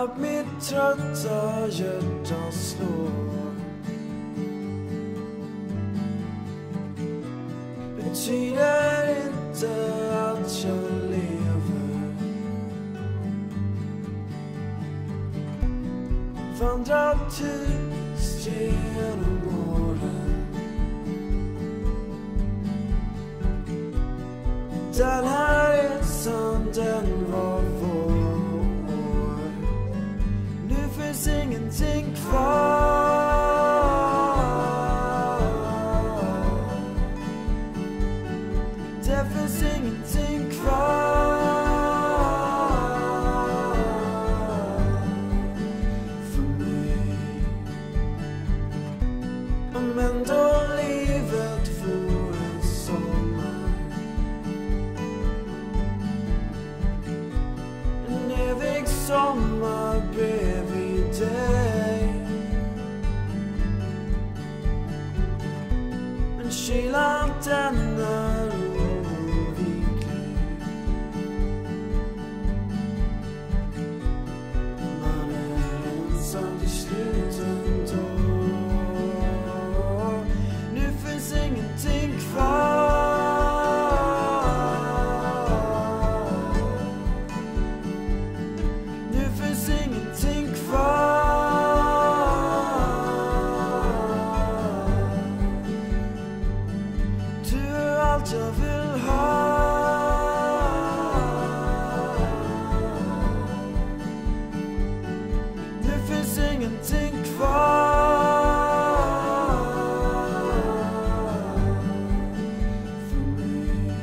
att mitt trötta hjärta slår. Betyder inte att jag lever. Vandrar tyst genom åren. Den här resan, den var vår. Nu finns ingenting kvar. Det finns ingenting kvar för mig. Men då livet får en sommar, en evig sommar bredvid dig. Men kylan den är oviklig. Man är ensam till slut ändå. Nu finns ingenting kvar. Nu finns ingenting kvar. Du är allt jag vill ha. Nu finns ingenting kvar för mig.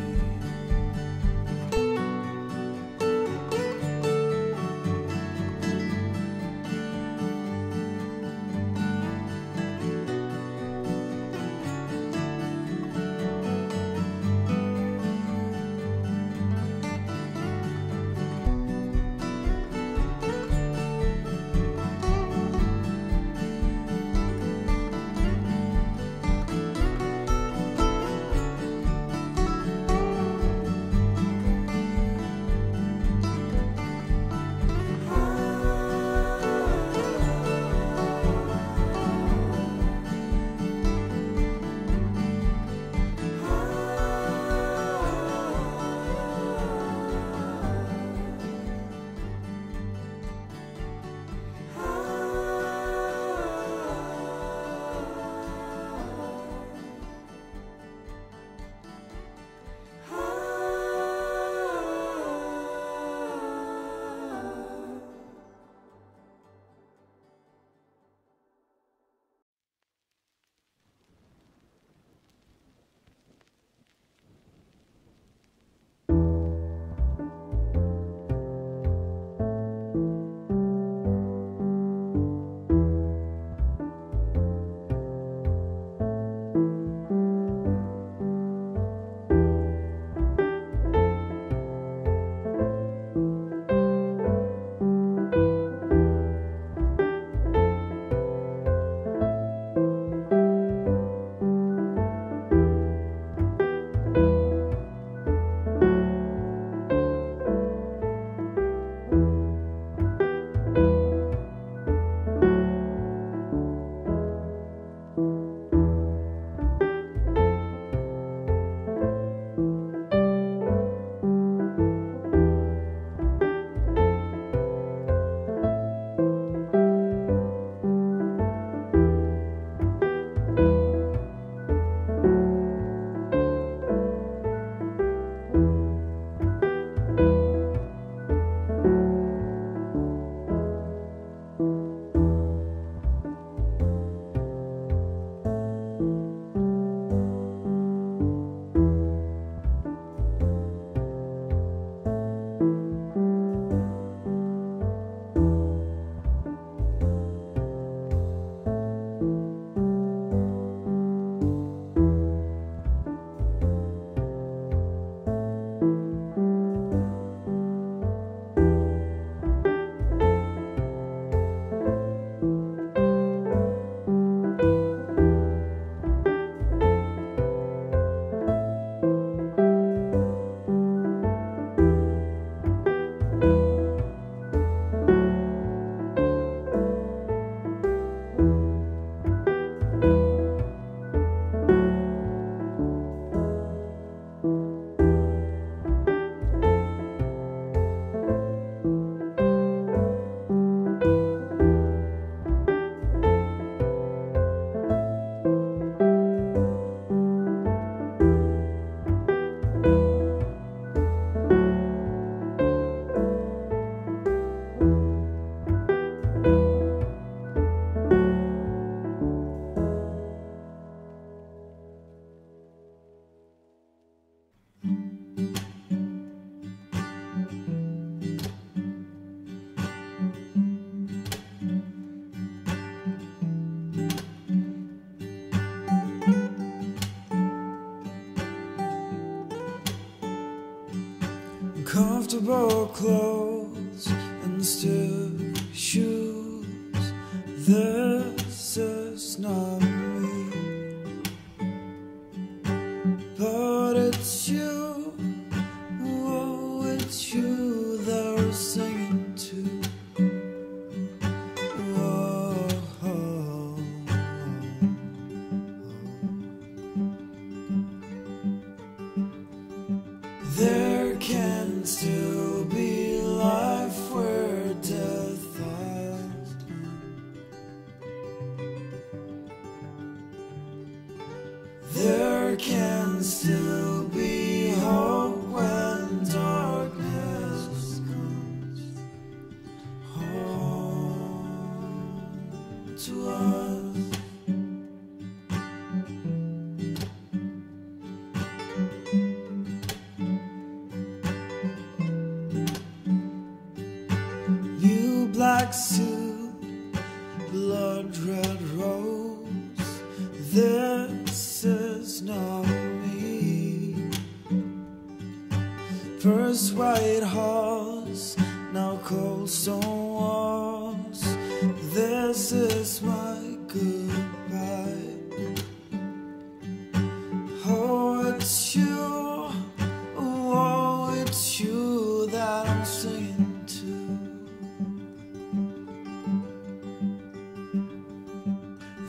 Comfortable clothes and stiff shoes. This is not me, but it's you. Oh, it's you that we're singing to. Oh, oh, oh. There can still be life where death has been. There can still be hope when darkness comes home to us. Black suit, blood red rose. This is not me. First white horse, now cold stone walls. This is my goodbye. Oh, it's you. Oh, it's you that I'm singing.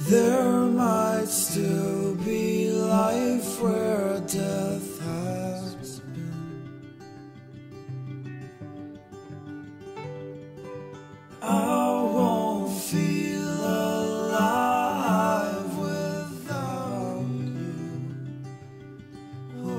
There might still be life where death has been. I won't feel alive without you. Oh.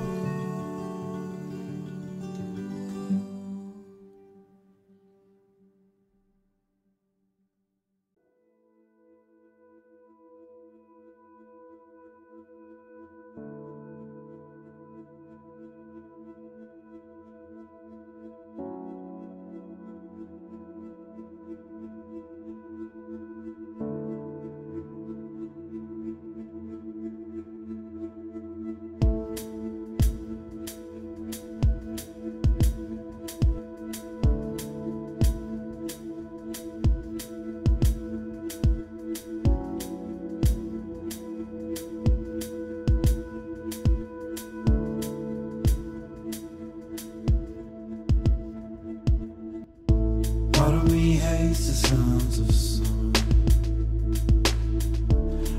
Part of me hates the sounds of summer.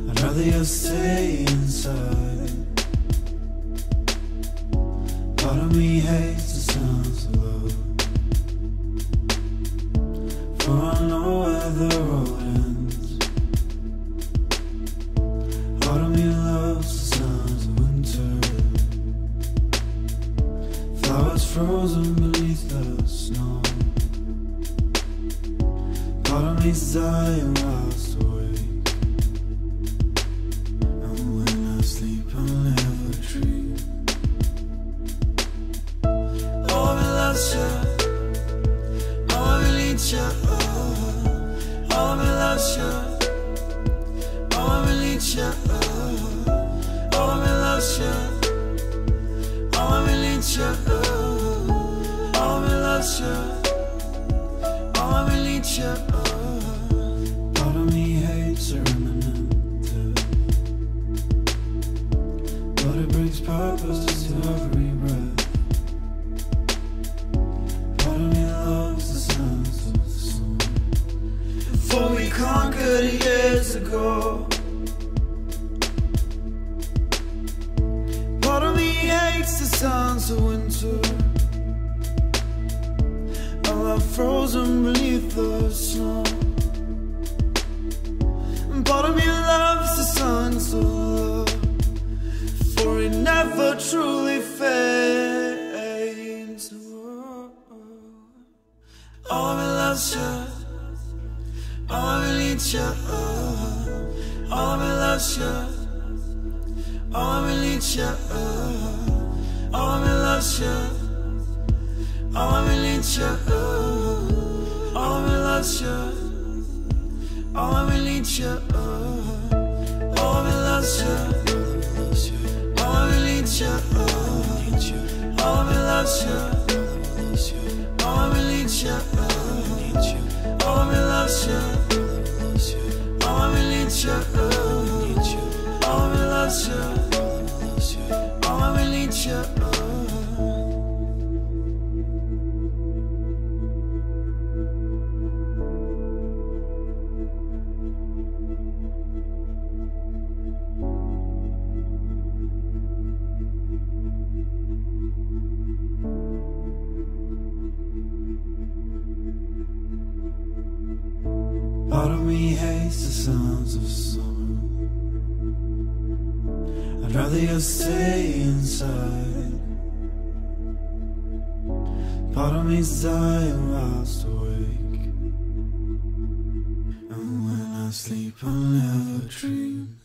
I'd rather you stay inside. Part of me hates the sounds of love, for I know where the road ends. Part of me loves the sounds of winter, flowers frozen beneath the snow. Part of me's dying whilst awake, and when I sleep I'll never dream. Oh, me loves you, oh, me needs you, oh, me loves you, oh, me needs you, oh, me loves you, oh, me needs you, oh, me loves you, oh, me needs you. Part of me hates a remnant, but it brings purpose to every breath. Part of me loves the sounds of summer, for we conquered years ago. Part of me hates the sounds of winter, frozen beneath the snow. Part of me loves the songs of love, for it never truly fades. Oh, me loves you, oh, me needs you, oh, me loves you, oh, me needs you, oh, me loves you, oh, me needs you, oh, me loves you, oh, me needs you, oh, me loves you, oh, me needs you, oh, me loves you, oh, Milicia, oh, Milasia, oh, Milicia, oh, Milasia, oh, Milicia. Part of me hates the sounds of summer. I'd rather just stay inside. Part of me's dying whilst awake, and when I sleep I'll never dream.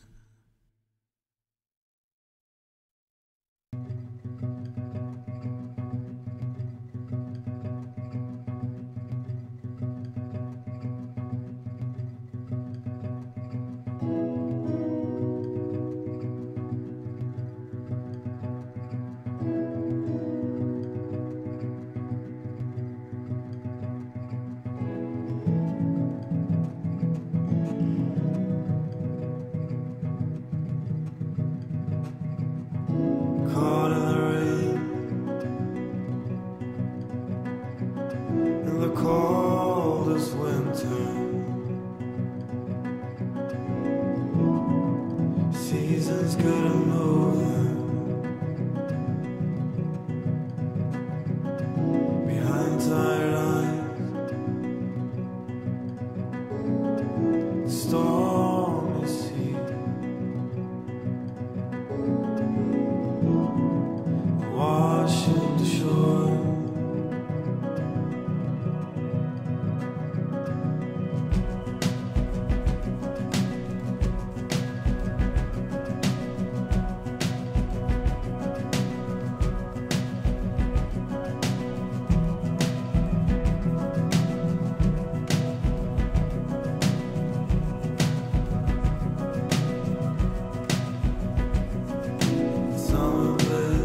Caught in the rain, in the coldest winter. Seasons couldn't move them behind tired eyes. The storm is here, washing the shore. Summer bliss,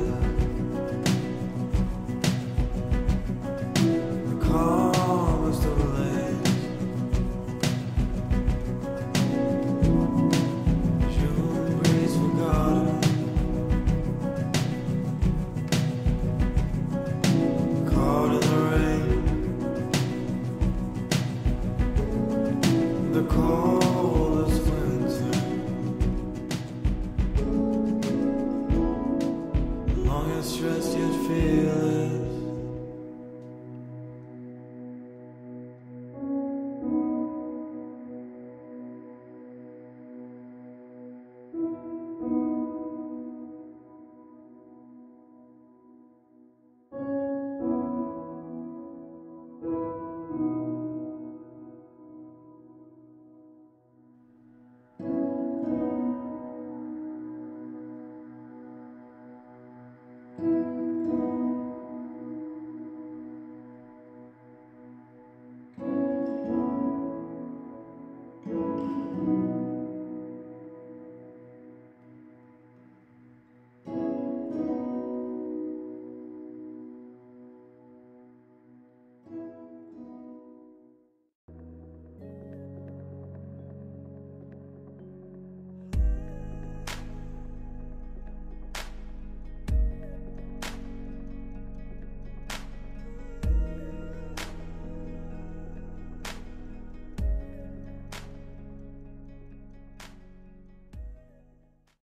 the calmest of lakes. June breeze forgotten, caught in the rain, the coldest winter. Long and stressed yet feeling